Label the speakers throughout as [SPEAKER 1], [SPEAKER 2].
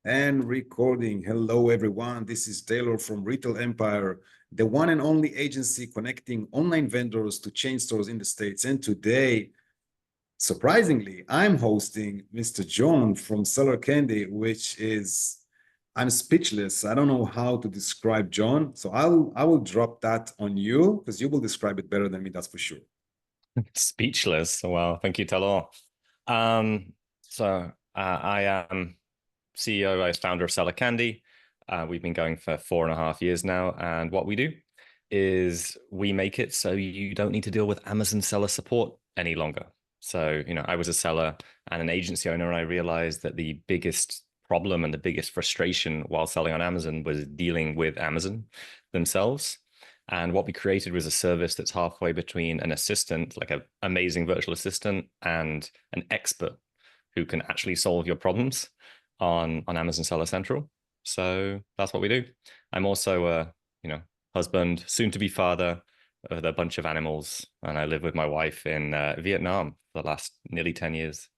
[SPEAKER 1] And recording. Hello, everyone. This is Taylor from Retail Empire, the one and only agency connecting online vendors to chain stores in the States. And today, surprisingly, I'm hosting Mr. John from Seller Candy, which is, I'm speechless. I don't know how to describe John. So I will drop that on you because you will describe it better than me, that's for sure.
[SPEAKER 2] Speechless. Well, thank you, Taylor. Um, I am CEO, I was founder of Seller Candy. We've been going for 4.5 years now. And what we do is we make it so you don't need to deal with Amazon seller support any longer. So, I was a seller and an agency owner, and I realized that the biggest problem and the biggest frustration while selling on Amazon was dealing with Amazon themselves. And what we created was a service that's halfway between an assistant, like an amazing virtual assistant, and an expert who can actually solve your problems on Amazon Seller Central. So that's what we do. I'm also a, husband, soon to be father of a bunch of animals, and I live with my wife in Vietnam for the last nearly 10 years.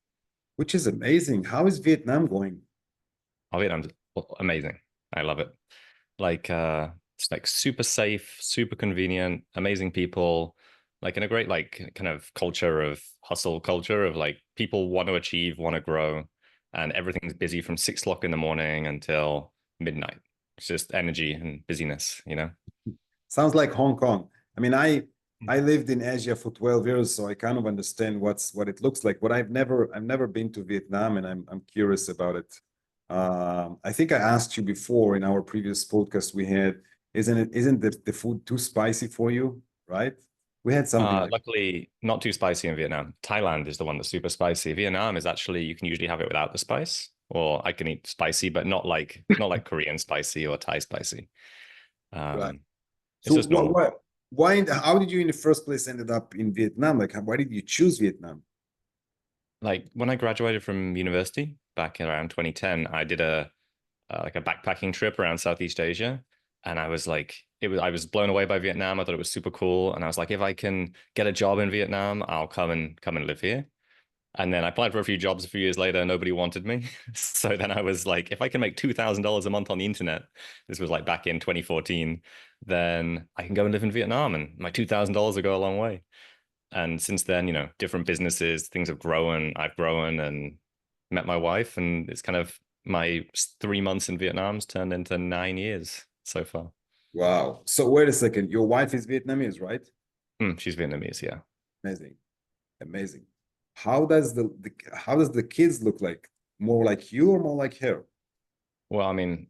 [SPEAKER 1] Which is amazing. How is Vietnam going?
[SPEAKER 2] Oh, Vietnam's amazing. I love it. Like it's like super safe, super convenient, amazing people, like in a great like kind of culture of hustle culture of like people want to achieve, want to grow, and everything's busy from 6 o'clock in the morning until midnight. It's just energy and busyness.
[SPEAKER 1] Sounds like Hong Kong. I mean, I lived in Asia for 12 years, so I kind of understand what it looks like. But I've never been to Vietnam, and I'm curious about it. I think I asked you before in our previous podcast we had, isn't the food too spicy for you, right? We had something like
[SPEAKER 2] Luckily, not too spicy in Vietnam. Thailand is the one that's super spicy. Vietnam is actually you can usually have it without the spice, or I can eat spicy, but not like Korean spicy or Thai spicy.
[SPEAKER 1] right.
[SPEAKER 2] It's
[SPEAKER 1] So
[SPEAKER 2] just normal.
[SPEAKER 1] how did you in the first place ended up in Vietnam? Like, why did you choose Vietnam?
[SPEAKER 2] Like when I graduated from university back in around 2010, I did a like a backpacking trip around Southeast Asia, and I was blown away by Vietnam. I thought it was super cool, and I was like, if I can get a job in Vietnam, I'll come and live here. And then I applied for a few jobs a few years later. Nobody wanted me. So then I was like, if I can make $2,000 a month on the internet, this was like back in 2014, then I can go and live in Vietnam, and my $2,000 will go a long way. And since then, different businesses, things have grown. I've grown and met my wife, and it's kind of my 3 months in Vietnam's turned into 9 years so far.
[SPEAKER 1] Wow. So wait a second. Your wife is Vietnamese, right?
[SPEAKER 2] She's Vietnamese, yeah.
[SPEAKER 1] Amazing. Amazing. How does the kids look like? More like you or more like her?
[SPEAKER 2] Well, I mean,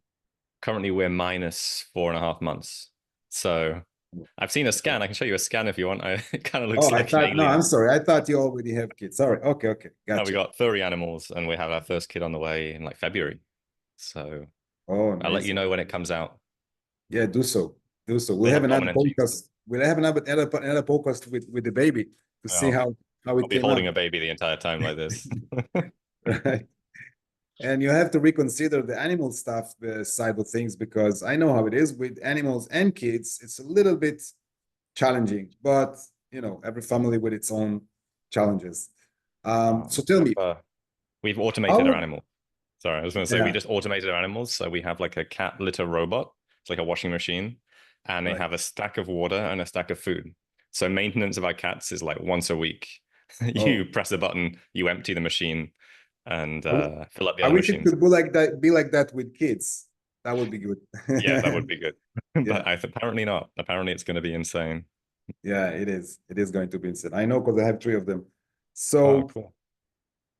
[SPEAKER 2] currently we're minus 4.5 months. So I've seen a scan. I can show you a scan if you want. It kind of
[SPEAKER 1] Oh,
[SPEAKER 2] looks
[SPEAKER 1] I
[SPEAKER 2] like an
[SPEAKER 1] thought, no,
[SPEAKER 2] alien.
[SPEAKER 1] I'm sorry. I thought you already have kids. Sorry. Okay, okay.
[SPEAKER 2] Now we
[SPEAKER 1] Gotcha.
[SPEAKER 2] got furry animals, and we have our first kid on the way in like February. So
[SPEAKER 1] Oh,
[SPEAKER 2] I'll let you
[SPEAKER 1] amazing.
[SPEAKER 2] know when it comes out.
[SPEAKER 1] Yeah, do so. Do so. We'll
[SPEAKER 2] They
[SPEAKER 1] have
[SPEAKER 2] have
[SPEAKER 1] another
[SPEAKER 2] dominant genes.
[SPEAKER 1] podcast. We'll have another podcast with the baby to see
[SPEAKER 2] Well,
[SPEAKER 1] how
[SPEAKER 2] I'll
[SPEAKER 1] it
[SPEAKER 2] be
[SPEAKER 1] came
[SPEAKER 2] holding
[SPEAKER 1] out.
[SPEAKER 2] a baby the entire time like this.
[SPEAKER 1] Right. And you have to reconsider the animal stuff side of things because I know how it is with animals and kids. It's a little bit challenging, but every family with its own challenges. So tell me,
[SPEAKER 2] We've automated our
[SPEAKER 1] how?
[SPEAKER 2] animal. Sorry, I was going to say we
[SPEAKER 1] Yeah,
[SPEAKER 2] just automated our animals. So we have like a cat litter robot. It's like a washing machine, and they
[SPEAKER 1] right.
[SPEAKER 2] have a stack of water and a stack of food. So maintenance of our cats is like once a week. You
[SPEAKER 1] Oh,
[SPEAKER 2] press a button, you empty the machine, and
[SPEAKER 1] I, w-
[SPEAKER 2] fill up the
[SPEAKER 1] I
[SPEAKER 2] other
[SPEAKER 1] wish it
[SPEAKER 2] machines.
[SPEAKER 1] could be like that. Be like that with kids. That would be good.
[SPEAKER 2] Yeah, that would be good.
[SPEAKER 1] Yeah,
[SPEAKER 2] But apparently not. Apparently it's going to be insane.
[SPEAKER 1] yeah, it is. It is going to be insane. I know because I have three of them.
[SPEAKER 2] Oh,
[SPEAKER 1] So
[SPEAKER 2] cool.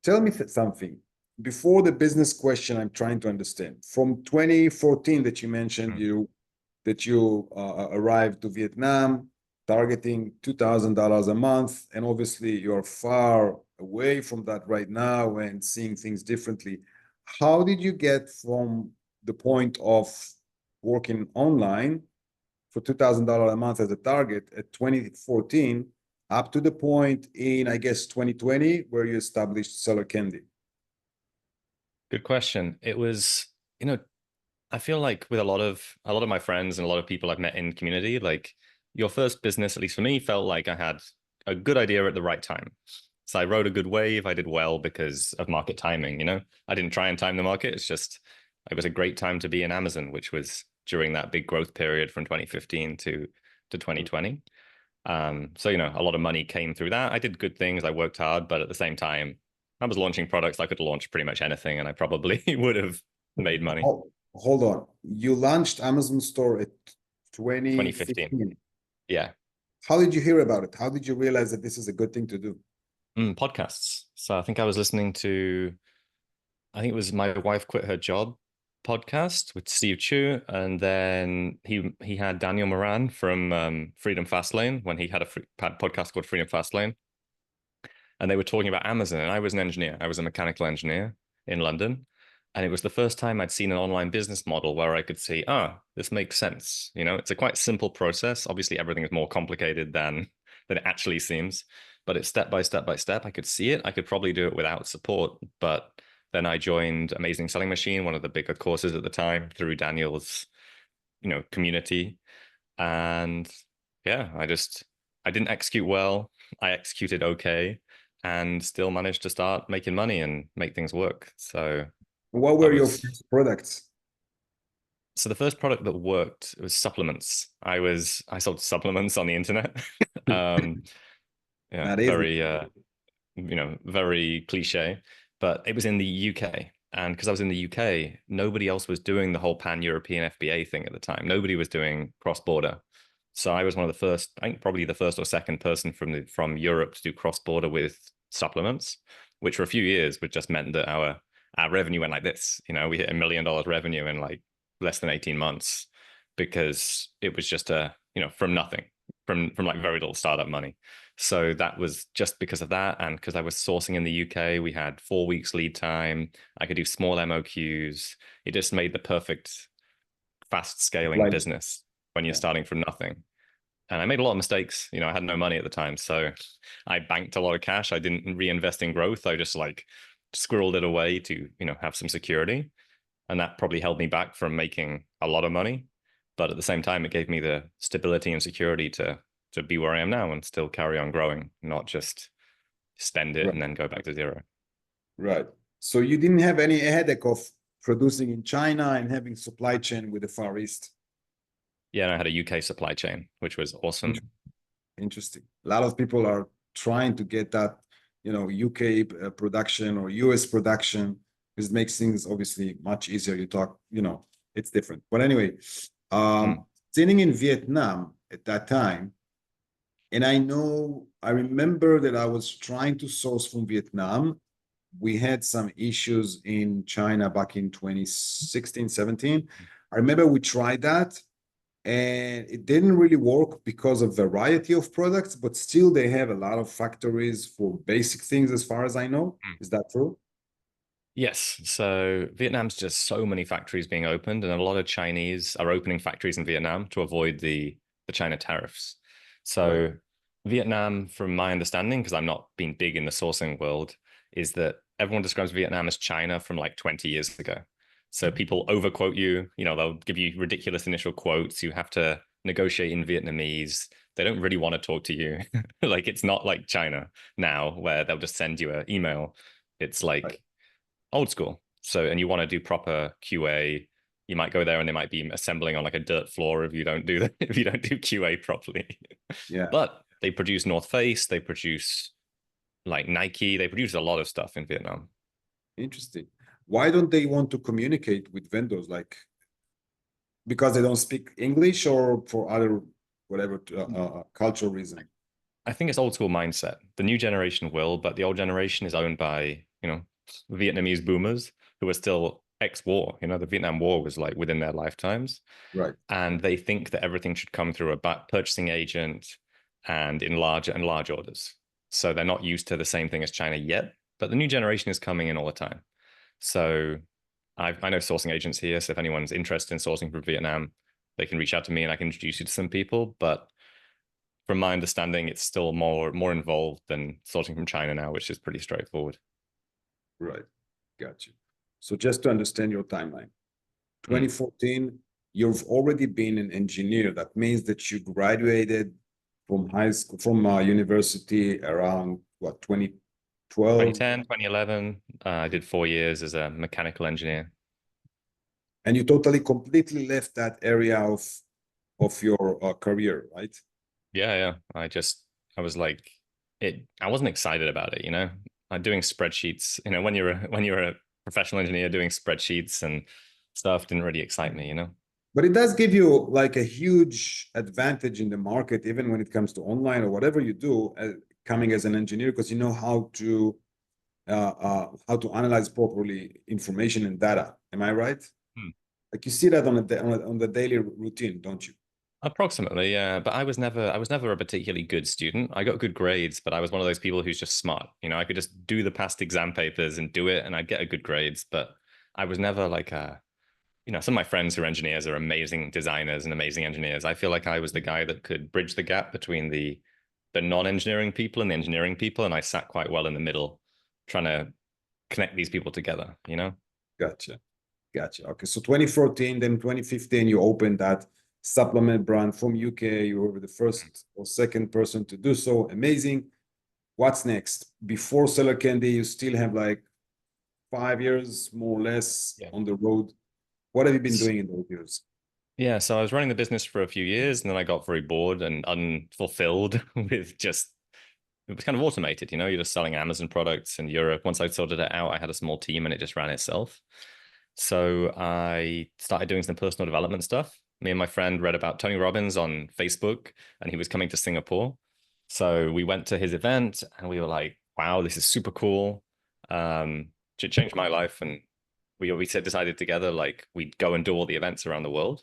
[SPEAKER 1] tell me something. Before the business question, I'm trying to understand. From 2014 that you mentioned,
[SPEAKER 2] Mm.
[SPEAKER 1] you arrived to Vietnam, targeting $2,000 a month, and obviously you're far away from that right now and seeing things differently. How did you get from the point of working online for $2,000 a month as a target at 2014 up to the point in, I guess, 2020 where you established Seller Candy?
[SPEAKER 2] Good question. It was, you know, I feel like with a lot of my friends and a lot of people I've met in community, like your first business, at least for me, felt like I had a good idea at the right time. So I rode a good wave. I did well because of market timing, I didn't try and time the market. It's just it was a great time to be in Amazon, which was during that big growth period from 2015 to 2020. So, you know, a lot of money came through that. I did good things. I worked hard, but at the same time, I was launching products. I could launch pretty much anything, and I probably would have made money.
[SPEAKER 1] Hold on. You launched Amazon store at
[SPEAKER 2] 2015.
[SPEAKER 1] 2015.
[SPEAKER 2] Yeah.
[SPEAKER 1] How did you hear about it? How did you realize that this is a good thing to do?
[SPEAKER 2] Podcasts. So I think I was listening to, I think it was My Wife Quit Her Job podcast with Steve Chu, and then he had Daniel Moran from Freedom Fastlane when he had a podcast called Freedom Fastlane, and they were talking about Amazon. And I was an engineer. I was a mechanical engineer in London. And it was the first time I'd seen an online business model where I could see, this makes sense. You know, it's a quite simple process. Obviously, everything is more complicated than it actually seems, but it's step by step by step. I could see it. I could probably do it without support. But then I joined Amazing Selling Machine, one of the bigger courses at the time, through Daniel's, you know, community. And yeah, I didn't execute well. I executed okay and still managed to start making money and make things work. So
[SPEAKER 1] What
[SPEAKER 2] that
[SPEAKER 1] were your
[SPEAKER 2] was
[SPEAKER 1] first products?
[SPEAKER 2] so the first product that worked was supplements. I sold supplements on the internet. um yeah,
[SPEAKER 1] Not easy.
[SPEAKER 2] very you know, very cliche, but it was in the UK. And because I was in the UK, nobody else was doing the whole pan-European FBA thing at the time. Nobody was doing cross-border. So I was one of the first, I think probably the first or second person from Europe to do cross-border with supplements, which for a few years would just meant that our revenue went like this. You know, we hit $1 million revenue in like less than 18 months because it was just you know, from nothing, from like very little startup money. So that was just because of that. And because I was sourcing in the UK, we had 4 weeks lead time. I could do small MOQs. It just made the perfect fast scaling
[SPEAKER 1] Like,
[SPEAKER 2] business when you're
[SPEAKER 1] yeah.
[SPEAKER 2] starting from nothing. And I made a lot of mistakes. You know, I had no money at the time. So I banked a lot of cash. I didn't reinvest in growth. I just like squirreled it away to, you know, have some security. And that probably held me back from making a lot of money. But at the same time, it gave me the stability and security to be where I am now and still carry on growing, not just spend it
[SPEAKER 1] Right.
[SPEAKER 2] and then go back to zero.
[SPEAKER 1] Right. So you didn't have any headache of producing in China and having supply chain with the Far East.
[SPEAKER 2] Yeah, and I had a UK supply chain, which was awesome.
[SPEAKER 1] Interesting. A lot of people are trying to get that, you know, UK production or US production, because it makes things obviously much easier. You talk, you know, it's different. But anyway, sitting in Vietnam at that time, and I remember that I was trying to source from Vietnam. We had some issues in China back in 2016, 17. I remember we tried that and it didn't really work because of variety of products, but still they have a lot of factories for basic things as far as I know. Is that true?
[SPEAKER 2] Yes. So Vietnam's just so many factories being opened, and a lot of Chinese are opening factories in Vietnam to avoid the China tariffs.
[SPEAKER 1] Right.
[SPEAKER 2] So Vietnam, from my understanding, because I'm not being big in the sourcing world, is that everyone describes Vietnam as China from like 20 years ago. So people overquote you, you know, they'll give you ridiculous initial quotes. You have to negotiate in Vietnamese. They don't really want to talk to you. Like it's not like China now where they'll just send you an email. It's
[SPEAKER 1] Right.
[SPEAKER 2] like old school. So, and you want to do proper QA, you might go there and they might be assembling on like a dirt floor if you don't do that, if you don't do QA properly.
[SPEAKER 1] Yeah.
[SPEAKER 2] But they produce North Face, they produce like Nike, they produce a lot of stuff in Vietnam.
[SPEAKER 1] Interesting. Why don't they want to communicate with vendors? Like because they don't speak English or for other whatever cultural reason?
[SPEAKER 2] I think it's old school mindset. The new generation will, but the old generation is owned by, you know, Vietnamese boomers who are still ex-war. You know, the Vietnam War was like within their lifetimes.
[SPEAKER 1] Right.
[SPEAKER 2] And they think that everything should come through a purchasing agent and in large orders. So they're not used to the same thing as China yet, but the new generation is coming in all the time. So I know sourcing agents here. So if anyone's interested in sourcing from Vietnam, they can reach out to me and I can introduce you to some people. But from my understanding, it's still more involved than sourcing from China now, which is pretty straightforward.
[SPEAKER 1] Right. Got you. So just to understand your timeline, 2014, you've already been an engineer. That means that you graduated from high school, from university around what, 2012?
[SPEAKER 2] 2010, 2011, I did 4 years as a mechanical engineer.
[SPEAKER 1] And you totally completely left that area of your career, right?
[SPEAKER 2] Yeah. I was like, I wasn't excited about it, I'm doing spreadsheets, when you're a professional engineer, doing spreadsheets and stuff didn't really excite me.
[SPEAKER 1] But it does give you like a huge advantage in the market, even when it comes to online or whatever you do, coming as an engineer, because you know how to analyze properly information and data. Am I right?
[SPEAKER 2] Hmm.
[SPEAKER 1] Like you see that on the daily routine, don't you?
[SPEAKER 2] Approximately, yeah. But I was never a particularly good student. I got good grades, but I was one of those people who's just smart. I could just do the past exam papers and do it, and I'd get a good grades. But I was never like some of my friends who are engineers are amazing designers and amazing engineers. I feel like I was the guy that could bridge the gap between the non-engineering people and the engineering people, and I sat quite well in the middle, trying to connect these people together.
[SPEAKER 1] Gotcha. Gotcha. Okay. So 2014, then 2015, you opened that supplement brand from UK. You were the first or second person to do so. Amazing. What's next? Before Seller Candy, you still have like 5 years, more or less,
[SPEAKER 2] Yeah.
[SPEAKER 1] on the road. What have you been doing in those years?
[SPEAKER 2] Yeah, so I was running the business for a few years and then I got very bored and unfulfilled with just it was kind of automated, you're just selling Amazon products in Europe. Once I sorted it out, I had a small team and it just ran itself. So I started doing some personal development stuff. Me and my friend read about Tony Robbins on Facebook and he was coming to Singapore. So we went to his event and we were like, wow, this is super cool. It changed my life. And we decided together like we'd go and do all the events around the world.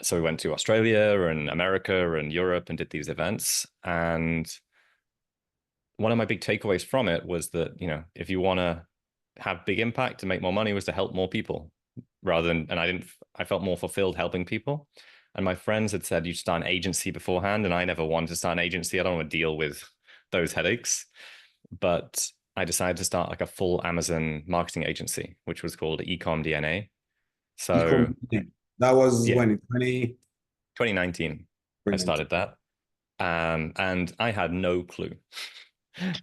[SPEAKER 2] So we went to Australia and America and Europe and did these events. And one of my big takeaways from it was that, if you want to have big impact and make more money was to help more people rather than, and I felt more fulfilled helping people. And my friends had said, you start an agency beforehand. And I never wanted to start an agency. I don't want to deal with those headaches. But I decided to start like a full Amazon marketing agency, which was called Ecom DNA. So
[SPEAKER 1] That was
[SPEAKER 2] yeah,
[SPEAKER 1] when in 20,
[SPEAKER 2] 2019, I
[SPEAKER 1] 2019.
[SPEAKER 2] started that. And I had no clue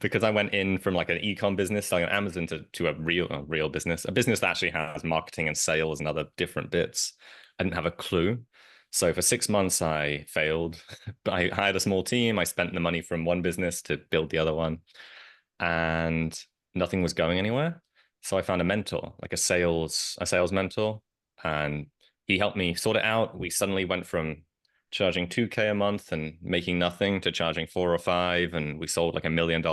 [SPEAKER 2] because I went in from like an ecom business selling on Amazon to a real business, a business that actually has marketing and sales and other different bits. I didn't have a clue. So for 6 months, I failed. I hired a small team. I spent the money from one business to build the other one, and nothing was going anywhere. So I found a mentor, like a sales mentor, and he helped me sort it out. We suddenly went from charging 2K a month and making nothing to charging 4 or 5. And we sold like $1 million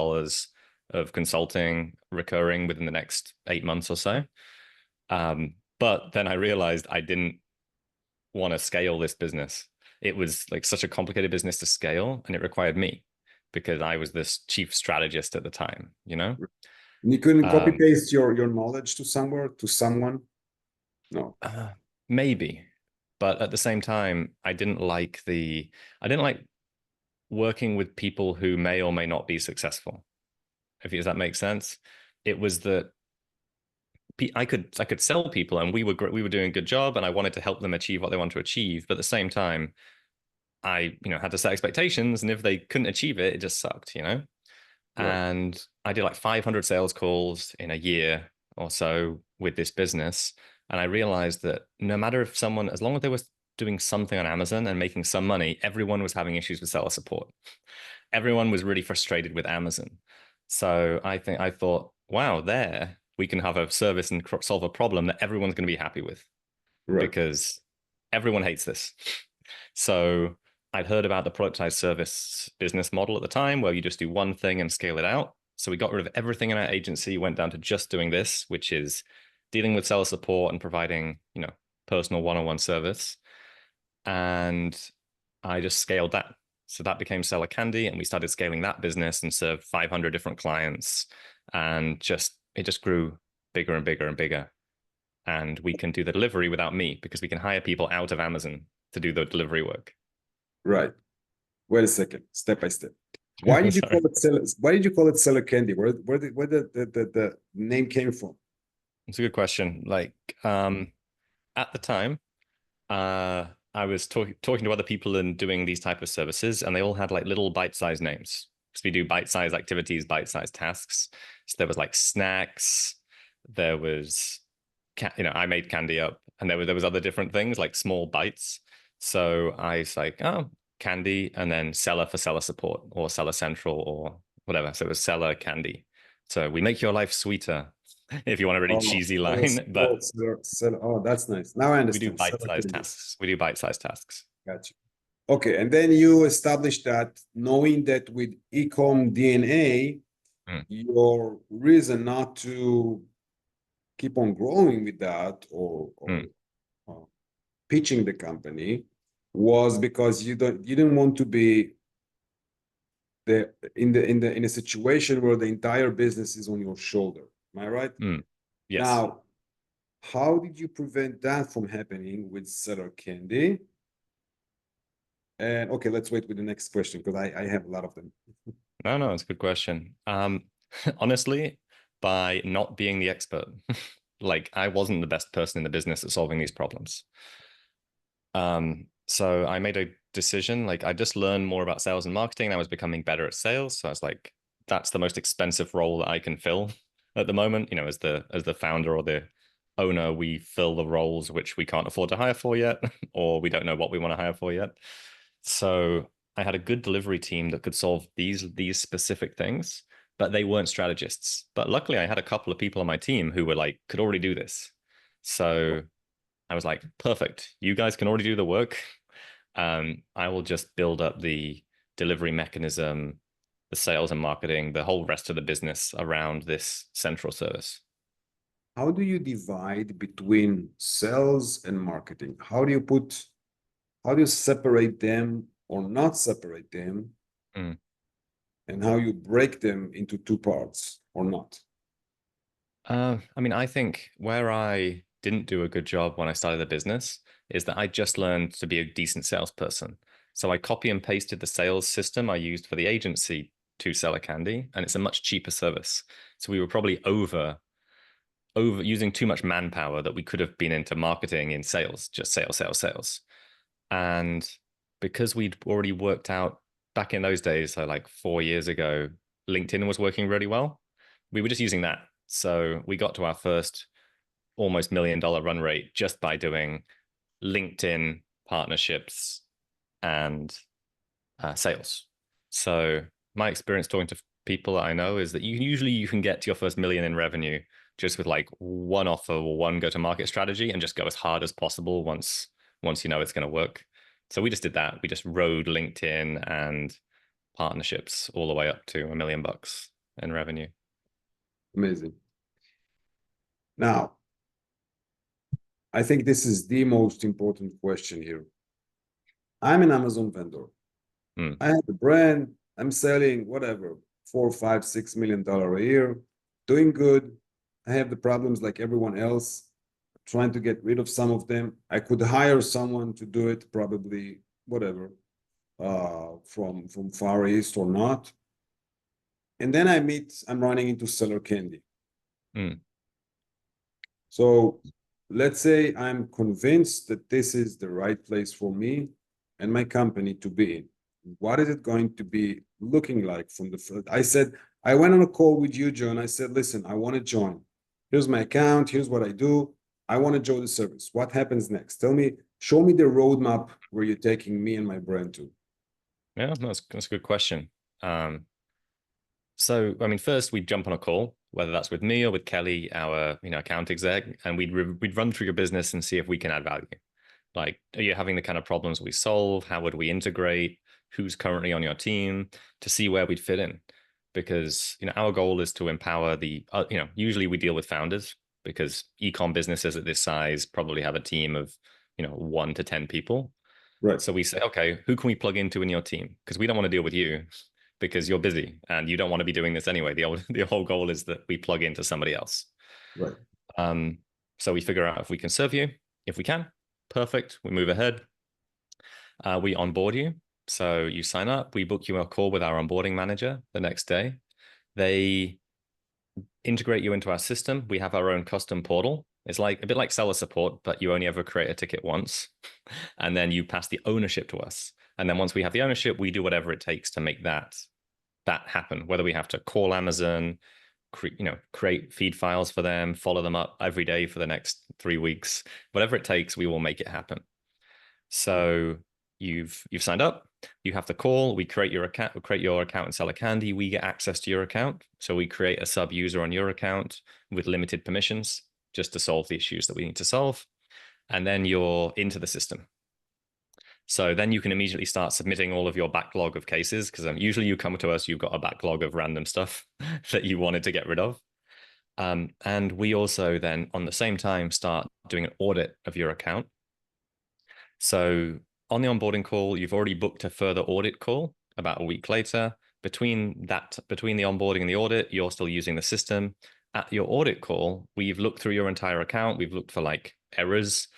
[SPEAKER 2] of consulting recurring within the next 8 months or so. But then I realized I didn't want to scale this business. It was like such a complicated business to scale, and it required me because I was this chief strategist at the time.
[SPEAKER 1] And you couldn't copy
[SPEAKER 2] Um,
[SPEAKER 1] paste your knowledge to somewhere, to someone? No.
[SPEAKER 2] uh, maybe, but at the same time, I didn't like working with people who may or may not be successful. If does that make sense? It was that I could sell people, and we were doing a good job, and I wanted to help them achieve what they want to achieve. But at the same time, I had to set expectations, and if they couldn't achieve it, it just sucked.
[SPEAKER 1] Right.
[SPEAKER 2] And I did like 500 sales calls in a year or so with this business, and I realized that no matter if someone, as long as they were doing something on Amazon and making some money, everyone was having issues with seller support. Everyone was really frustrated with Amazon. So I thought, wow, there we can have a service and solve a problem that everyone's going to be happy with
[SPEAKER 1] Right.
[SPEAKER 2] because everyone hates this. So I'd heard about the productized service business model at the time where you just do one thing and scale it out. So we got rid of everything in our agency, went down to just doing this, which is dealing with seller support and providing, personal one-on-one service. And I just scaled that. So that became Seller Candy, and we started scaling that business and served 500 different clients, and it just grew bigger and bigger and bigger. And we can do the delivery without me because we can hire people out of Amazon to do the delivery work.
[SPEAKER 1] Right. Wait a second. Step by step. Why did you call
[SPEAKER 2] Sorry,
[SPEAKER 1] it seller? Why did you call it Seller Candy? Where the name came from?
[SPEAKER 2] it's a good question. Like at the time, I was talking to other people and doing these type of services, and they all had like little bite-sized names because we do bite-sized activities, bite-sized tasks. So there was like snacks, there was, I made candy up. and there was other different things like small bites. So I was like, oh, candy, and then seller for seller support or seller central or whatever. So it was seller candy. So we make your life sweeter, if you want a really
[SPEAKER 1] Oh,
[SPEAKER 2] cheesy
[SPEAKER 1] yes.
[SPEAKER 2] line,
[SPEAKER 1] Oh,
[SPEAKER 2] but
[SPEAKER 1] oh, that's nice. Now I
[SPEAKER 2] we do
[SPEAKER 1] understand. Seller
[SPEAKER 2] bite-sized
[SPEAKER 1] candy.
[SPEAKER 2] tasks. We do bite-sized tasks.
[SPEAKER 1] Gotcha. Okay, and then you establish that knowing that with ecom DNA,
[SPEAKER 2] Mm,
[SPEAKER 1] your reason not to keep on growing with that or
[SPEAKER 2] mm,
[SPEAKER 1] pitching the company was because you didn't want to be in a situation where the entire business is on your shoulder. Am I right?
[SPEAKER 2] mm. Yes.
[SPEAKER 1] Now, how did you prevent that from happening with seller candy? And okay, let's wait with the next question because I have a lot of them.
[SPEAKER 2] No, it's a good question. Honestly, by not being the expert, like I wasn't the best person in the business at solving these problems. So I made a decision, like I just learned more about sales and marketing, and I was becoming better at sales. So I was like, that's the most expensive role that I can fill at the moment. You know, as the founder or the owner, we fill the roles which we can't afford to hire for yet, or we don't know what we want to hire for yet. So I had a good delivery team that could solve these specific things, but they weren't strategists. But luckily, I had a couple of people on my team who were like could already do this. So I was like, perfect. You guys can already do the work. I will just build up the delivery mechanism, the sales and marketing, the whole rest of the business around this central service.
[SPEAKER 1] How do you divide between sales and marketing? How do you separate them or not separate them,
[SPEAKER 2] Mm.
[SPEAKER 1] and how you break them into two parts or not?
[SPEAKER 2] I mean, I think where I didn't do a good job when I started the business is that I just learned to be a decent salesperson. So I copy and pasted the sales system I used for the agency to Seller Candy, and it's a much cheaper service. So we were probably over using too much manpower that we could have been into marketing in sales, just sales. And because we'd already worked out back in those days, so like 4 years ago, LinkedIn was working really well. We were just using that. So we got to our first almost $1 million run rate just by doing LinkedIn partnerships and sales. So my experience talking to people that I know is that you can get to your first million in revenue just with like one offer or one go-to-market strategy and just go as hard as possible once you know it's going to work. So we just did that. We just rode LinkedIn and partnerships all the way up to $1 million in revenue.
[SPEAKER 1] Amazing. Now, I think this is the most important question here. I'm an Amazon vendor.
[SPEAKER 2] Mm,
[SPEAKER 1] I have a brand. I'm selling whatever, $4, $5, $6 million a year, doing good. I have the problems like everyone else, trying to get rid of some of them. I could hire someone to do it, probably whatever, from Far East or not. And then I'm running into seller candy.
[SPEAKER 2] mm.
[SPEAKER 1] So let's say I'm convinced that this is the right place for me and my company to be in. What is it going to be looking like from the first? I went on a call with you, John. I said, listen, I want to join. Here's my account. Here's what I do. I want to join the service. What happens next? Show me the roadmap where you're taking me and my brand to.
[SPEAKER 2] Yeah, no, that's a good question. Um, So, I mean, first we'd jump on a call, whether that's with me or with Kelly, our account exec, and we'd run through your business and see if we can add value. Like, are you having the kind of problems we solve? How would we integrate? Who's currently on your team to see where we'd fit in? Because our goal is to empower usually we deal with founders because ecom businesses at this size probably have a team of 1 to 10 people.
[SPEAKER 1] Right,
[SPEAKER 2] So we say, okay, who can we plug into in your team? Because we don't want to deal with you because you're busy and you don't want to be doing this anyway. The whole goal is that we plug into somebody else.
[SPEAKER 1] right.
[SPEAKER 2] Um, so we figure out if we can serve you. If we can, perfect. We move ahead. We onboard you. So you sign up. We book you a call with our onboarding manager the next day. They integrate you into our system. We have our own custom portal. It's like a bit like seller support, but you only ever create a ticket once, and then you pass the ownership to us. And then once we have the ownership, we do whatever it takes to make that happen. Whether we have to call Amazon, create feed files for them, follow them up every day for the next 3 weeks, whatever it takes, we will make it happen. So you've signed up, you have the call, we create your account, in Seller Candy, we get access to your account. So we create a sub user on your account with limited permissions just to solve the issues that we need to solve. And then you're into the system. So then you can immediately start submitting all of your backlog of cases, because usually you come to us, you've got a backlog of random stuff that you wanted to get rid of. And we also then, on the same time, start doing an audit of your account. So on the onboarding call, you've already booked a further audit call about a week later. Between the onboarding and the audit, you're still using the system. At your audit call, we've looked through your entire account. We've looked for like errors,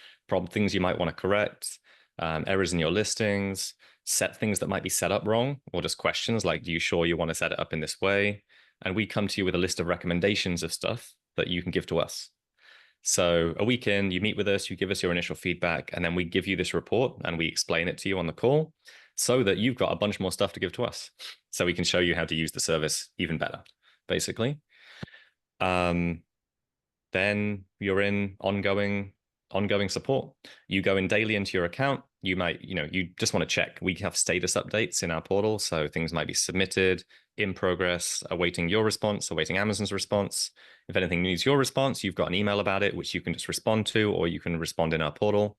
[SPEAKER 2] things you might want to correct, errors in your listings, set things that might be set up wrong, or just questions like, do you sure you want to set it up in this way? And we come to you with a list of recommendations of stuff that you can give to us. So a week in, you meet with us, you give us your initial feedback, and then we give you this report and we explain it to you on the call so that you've got a bunch more stuff to give to us. So we can show you how to use the service even better, basically. Then you're in ongoing support. You go in daily into your account. You might, you just want to check. We have status updates in our portal. So things might be submitted, in progress, awaiting your response, awaiting Amazon's response. If anything needs your response, you've got an email about it, which you can just respond to, or you can respond in our portal.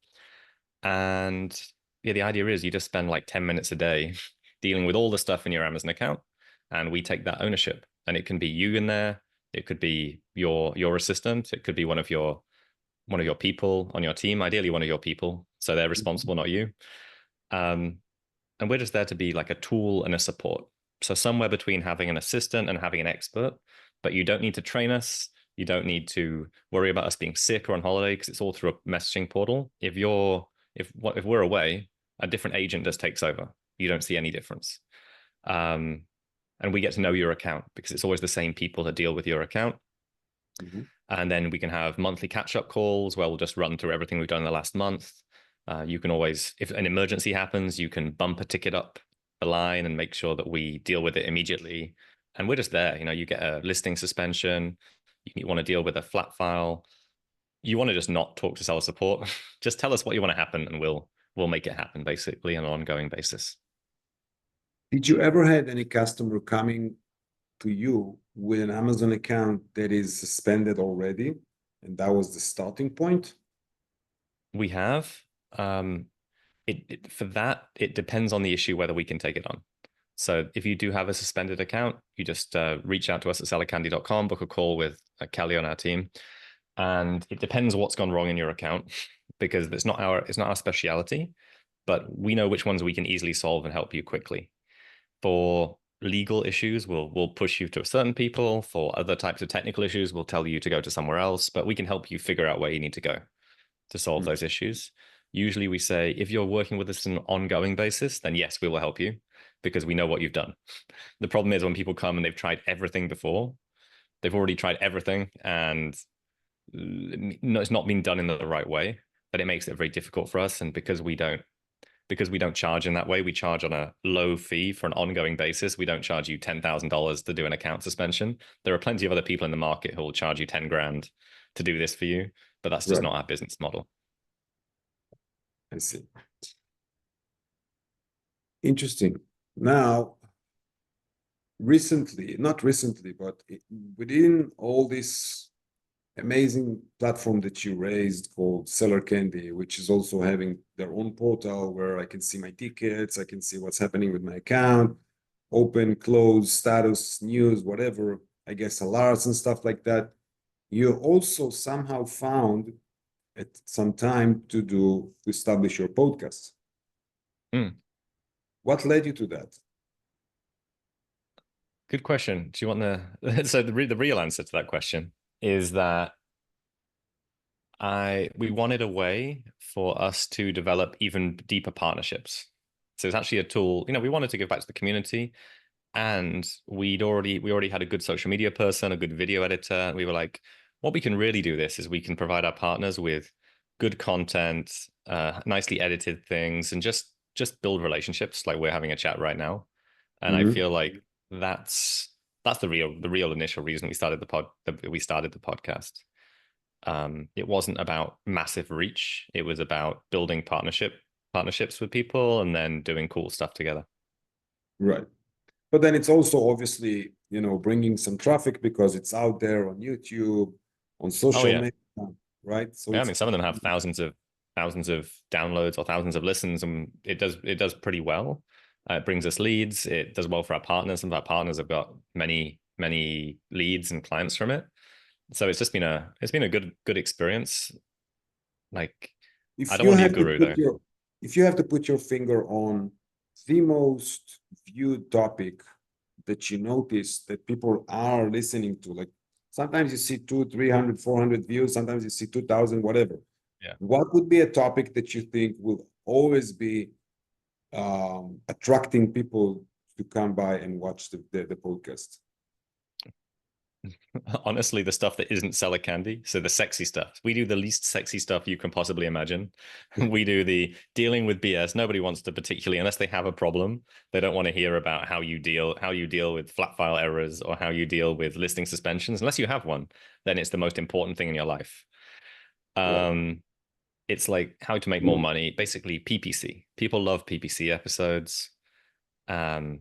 [SPEAKER 2] And yeah, the idea is you just spend like 10 minutes a day dealing with all the stuff in your Amazon account, and we take that ownership. And it can be you in there. It could be your assistant. It could be one of your people on your team, ideally one of your people. So they're responsible, not you. And we're just there to be like a tool and a support. So somewhere between having an assistant and having an expert, but you don't need to train us. You don't need to worry about us being sick or on holiday, because it's all through a messaging portal. If we're away, a different agent just takes over. You don't see any difference. And we get to know your account because it's always the same people that deal with your account. Mm-hmm. And then we can have monthly catch-up calls where we'll just run through everything we've done in the last month. You can always, if an emergency happens, you can bump a ticket up the line and make sure that we deal with it immediately. And we're just there. You get a listing suspension. You want to deal with a flat file. You want to just not talk to seller support. Just tell us what you want to happen, and we'll make it happen, basically, on an ongoing basis.
[SPEAKER 1] Did you ever have any customer coming to you with an Amazon account that is suspended already, and that was the starting point?
[SPEAKER 2] We have. For that, it depends on the issue whether we can take it on. So if you do have a suspended account, you just reach out to us at sellercandy.com, book a call with Kelly on our team, and it depends what's gone wrong in your account, because it's not our speciality, but we know which ones we can easily solve and help you quickly. For legal issues, we'll push you to certain people. For other types of technical issues, we'll tell you to go to somewhere else, but we can help you figure out where you need to go to solve those issues. Usually we say, if you're working with us on an ongoing basis, then yes, we will help you because we know what you've done. The problem is when people come and they've tried everything before, they've already tried everything and it's not been done in the right way, but it makes it very difficult for us. And because we don't charge in that way, we charge on a low fee for an ongoing basis. We don't charge you $10,000 to do an account suspension. There are plenty of other people in the market who will charge you 10 grand to do this for you, but that's just not our business model.
[SPEAKER 1] I see. Interesting. Now, not recently, but within all this amazing platform that you raised called Seller Candy, which is also having their own portal where I can see my tickets, I can see what's happening with my account, open, close, status, news, whatever, I guess alerts and stuff like that. You also somehow found at some time to establish your podcast. What led you to that?
[SPEAKER 2] Good question. Do you want so the real answer to that question is that we wanted a way for us to develop even deeper partnerships. So it's actually a tool, we wanted to give back to the community, and we already had a good social media person, a good video editor. We were like, what we can really do this is we can provide our partners with good content, nicely edited things, and just build relationships like we're having a chat right now. And I feel like that's the real initial reason we started the podcast. It wasn't about massive reach. It was about building partnerships with people and then doing cool stuff together.
[SPEAKER 1] Right. But then it's also obviously, bringing some traffic because it's out there on YouTube, on
[SPEAKER 2] Oh
[SPEAKER 1] social
[SPEAKER 2] yeah.
[SPEAKER 1] media, right? So
[SPEAKER 2] Yeah, I
[SPEAKER 1] it's
[SPEAKER 2] mean, some of them have thousands of downloads or thousands of listens, and it does pretty well. It brings us leads. It does well for our partners. Some of our partners have got many leads and clients from it. So it's been a good experience. Like, I
[SPEAKER 1] if
[SPEAKER 2] don't
[SPEAKER 1] you
[SPEAKER 2] want to be a
[SPEAKER 1] have to
[SPEAKER 2] guru
[SPEAKER 1] put
[SPEAKER 2] though.
[SPEAKER 1] your if you have to put your finger on the most viewed topic that you notice that people are listening to, like sometimes you see 200, 300, 400 views, sometimes you see 2000, whatever.
[SPEAKER 2] Yeah.
[SPEAKER 1] What would be a topic that you think will always be attracting people to come by and watch the podcast?
[SPEAKER 2] Honestly, the stuff that isn't seller candy. So the sexy stuff. We do the least sexy stuff you can possibly imagine. We do the dealing with BS. Nobody wants to particularly, unless they have a problem, they don't want to hear about how you deal with flat file errors or how you deal with listing suspensions. Unless you have one, then it's the most important thing in your life.
[SPEAKER 1] Right.
[SPEAKER 2] Um, it's like how to make more money, basically PPC. People love PPC episodes. Um,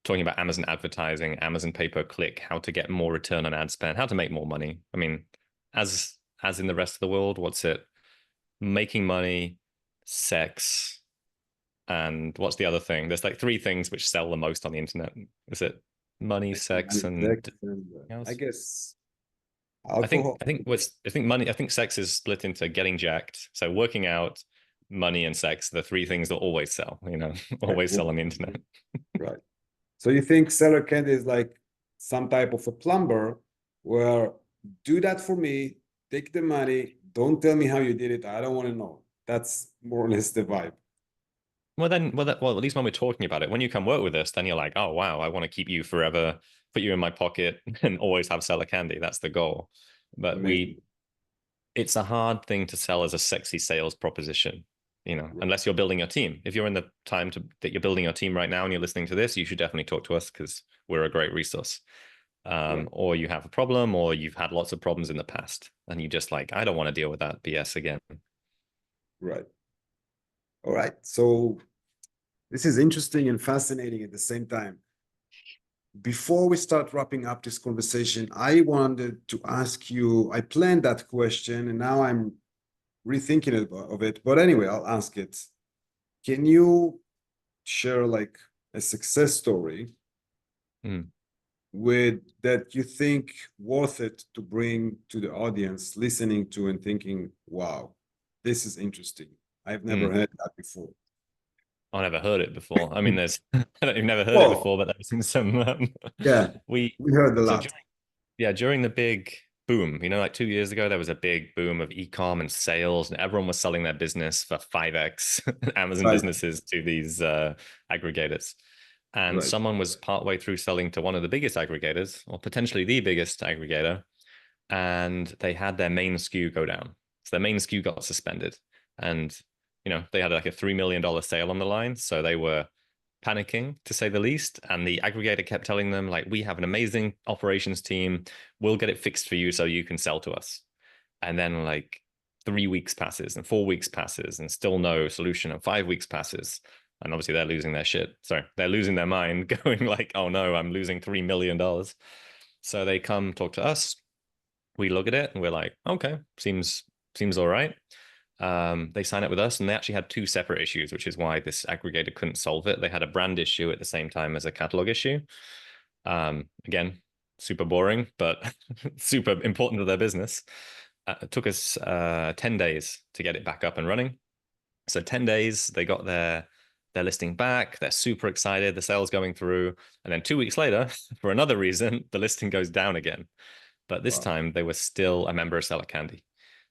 [SPEAKER 2] Talking about Amazon advertising, Amazon pay-per-click, how to get more return on ad spend, how to make more money. I mean, as in the rest of the world, what's it? Making money, sex, and what's the other thing? There's like three things which sell the most on the internet. Is it money, sex, and
[SPEAKER 1] I
[SPEAKER 2] else?
[SPEAKER 1] guess
[SPEAKER 2] I think
[SPEAKER 1] alcohol.
[SPEAKER 2] I think what's I think sex is split into getting jacked. So working out, money, and sex, the three things that always sell,
[SPEAKER 1] Right.
[SPEAKER 2] always sell on the internet.
[SPEAKER 1] Right. So you think seller candy is like some type of a plumber where do that for me, take the money, don't tell me how you did it. I don't want to know. That's more or less the vibe.
[SPEAKER 2] Well, at least when we're talking about it, when you come work with us, then you're like, oh wow, I want to keep you forever, put you in my pocket, and always have seller candy. That's the goal. But
[SPEAKER 1] Amazing.
[SPEAKER 2] it's a hard thing to sell as a sexy sales proposition,
[SPEAKER 1] Right.
[SPEAKER 2] unless you're building your team. If you're in the time that you're building your team right now and you're listening to this, you should definitely talk to us because we're a great resource.
[SPEAKER 1] Right.
[SPEAKER 2] Or you have a problem, or you've had lots of problems in the past, and you just like, I don't want to deal with that BS again.
[SPEAKER 1] Right. All right. So this is interesting and fascinating at the same time. Before we start wrapping up this conversation, I wanted to ask you, I planned that question and now I'm rethinking of it. But anyway, I'll ask it. Can you share like a success story
[SPEAKER 2] Mm,
[SPEAKER 1] with that you think worth it to bring to the audience listening to and thinking, wow, this is interesting. I've never
[SPEAKER 2] mm.
[SPEAKER 1] heard that before.
[SPEAKER 2] I never heard it before. I mean, there's I've never heard it
[SPEAKER 1] Well,
[SPEAKER 2] before, but there's been some.
[SPEAKER 1] yeah,
[SPEAKER 2] We
[SPEAKER 1] we heard a
[SPEAKER 2] so
[SPEAKER 1] lot.
[SPEAKER 2] during, yeah, during the big boom, like 2 years ago, there was a big boom of e-com and sales, and everyone was selling their business for 5x Amazon
[SPEAKER 1] Right,
[SPEAKER 2] businesses to these aggregators. And
[SPEAKER 1] right,
[SPEAKER 2] someone was partway through selling to one of the biggest aggregators, or potentially the biggest aggregator, and they had their main SKU go down. So their main SKU got suspended. And, they had like a $3 million sale on the line. So they were panicking to say the least. And the aggregator kept telling them, like, we have an amazing operations team. We'll get it fixed for you so you can sell to us. And then like 3 weeks passes and 4 weeks passes and still no solution. And 5 weeks passes. And obviously they're losing their shit. Sorry, they're losing their mind, going like, oh no, I'm losing $3 million. So they come talk to us. We look at it and we're like, okay, seems all right. They sign up with us, and they actually had two separate issues, which is why this aggregator couldn't solve it. They had a brand issue at the same time as a catalog issue. Again, super boring, but super important to their business. It took us 10 days to get it back up and running. So 10 days, they got their listing back. They're super excited. The sales going through. And then 2 weeks later, for another reason, the listing goes down again. But this
[SPEAKER 1] wow,
[SPEAKER 2] time they were still a member of Seller Candy.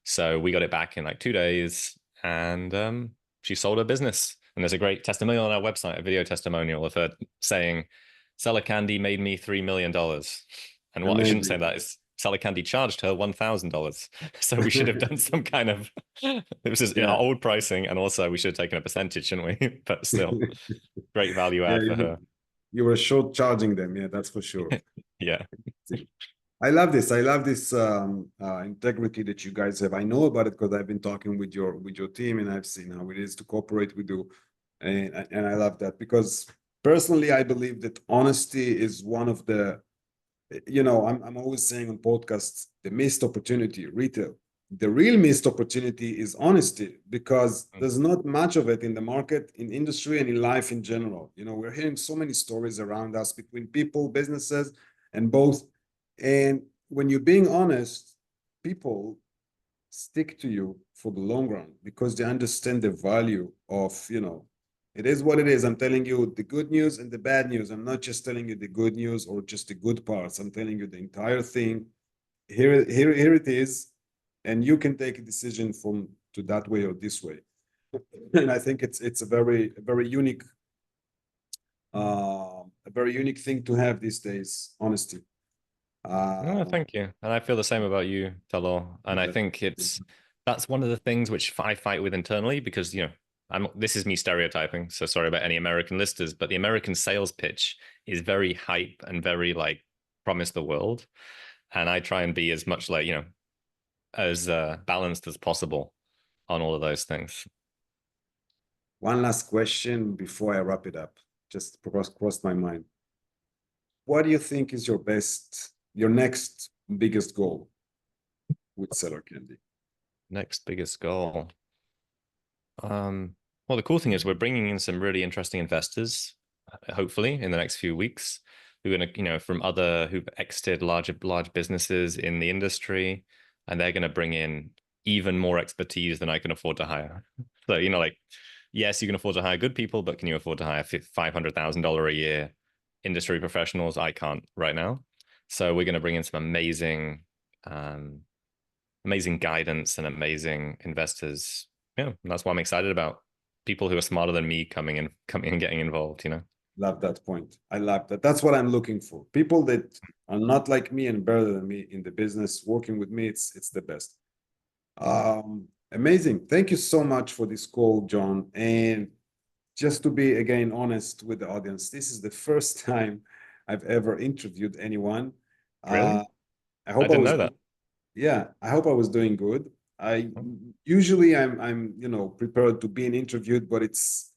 [SPEAKER 2] So we got it back in like 2 days, and she sold her business. And there's a great testimonial on our website, a video testimonial of her saying, Seller Candy made me $3 million. And what I shouldn't say
[SPEAKER 1] amazing.
[SPEAKER 2] that is Seller Candy charged her $1,000. So we should have done some kind of, it was just
[SPEAKER 1] Yeah,
[SPEAKER 2] old pricing. And also we should have taken a percentage, shouldn't we? But still, great value
[SPEAKER 1] yeah,
[SPEAKER 2] add for her.
[SPEAKER 1] you were short charging them. Yeah, that's for sure.
[SPEAKER 2] Yeah.
[SPEAKER 1] I love this. I love this integrity that you guys have. I know about it because I've been talking with your team, and I've seen how it is to cooperate with you, and I love that because personally, I believe that honesty is one of the, I'm always saying on podcasts, the missed opportunity, retail. The real missed opportunity is honesty because there's not much of it in the market, in industry, and in life in general. We're hearing so many stories around us between people, businesses, and both. And when you're being honest, people stick to you for the long run because they understand the value of, it is what it is. I'm telling you the good news and the bad news. I'm not just telling you the good news or just the good parts. I'm telling you the entire thing. Here it is. And you can take a decision from to that way or this way. And I think it's a very unique thing to have these days, honesty.
[SPEAKER 2] Oh, thank you. And I feel the same about you, Talor. And I think that's one of the things which I fight with internally because, this is me stereotyping. So sorry about any American listeners, but the American sales pitch is very hype and very like promise the world. And I try and be as much like, as balanced as possible on all of those things.
[SPEAKER 1] One last question before I wrap it up. Just crossed my mind. What do you think is your next biggest goal with Seller Candy?
[SPEAKER 2] Next biggest goal. Well, the cool thing is we're bringing in some really interesting investors, hopefully in the next few weeks, who are going to, from who've exited large businesses in the industry, and they're going to bring in even more expertise than I can afford to hire. So, like, yes, you can afford to hire good people, but can you afford to hire $500,000 a year industry professionals? I can't right now. So we're going to bring in some amazing guidance and amazing investors. Yeah, and that's what I'm excited about. People who are smarter than me coming and getting involved.
[SPEAKER 1] Love that point. I love that. That's what I'm looking for. People that are not like me and better than me in the business, working with me. It's the best. Amazing. Thank you so much for this call, John. And just to be again honest with the audience, this is the first time I've ever interviewed anyone.
[SPEAKER 2] Really?
[SPEAKER 1] I hope
[SPEAKER 2] I didn't know that.
[SPEAKER 1] Yeah, I hope I was doing good. I usually I'm prepared to be interviewed, but it's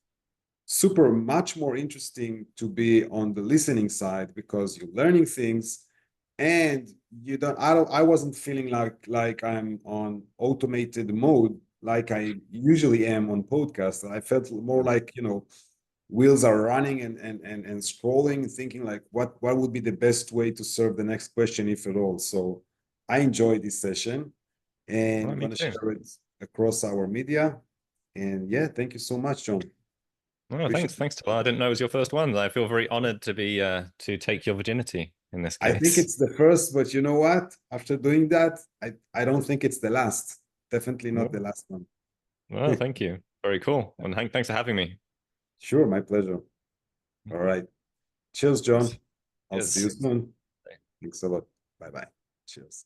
[SPEAKER 1] much more interesting to be on the listening side because you're learning things and I wasn't feeling like I'm on automated mode like I usually am on podcasts. I felt more like, wheels are running and scrolling, thinking like what would be the best way to serve the next question, if at all. So I enjoyed this session and I'm
[SPEAKER 2] Me
[SPEAKER 1] going to
[SPEAKER 2] too.
[SPEAKER 1] share it across our media. And yeah, thank you so much, John.
[SPEAKER 2] Oh, thanks. Well, I didn't know it was your first one. I feel very honored to be to take your virginity in this
[SPEAKER 1] I think
[SPEAKER 2] case.
[SPEAKER 1] it's the first, but you know what? After doing that, I don't think it's the last. Definitely not the last one.
[SPEAKER 2] Well, thank you. Very cool. And thanks for having me.
[SPEAKER 1] Sure, my pleasure. All right. Cheers, John. I'll see you
[SPEAKER 2] Cheers.
[SPEAKER 1] soon. Thanks a lot. Bye-bye. Cheers.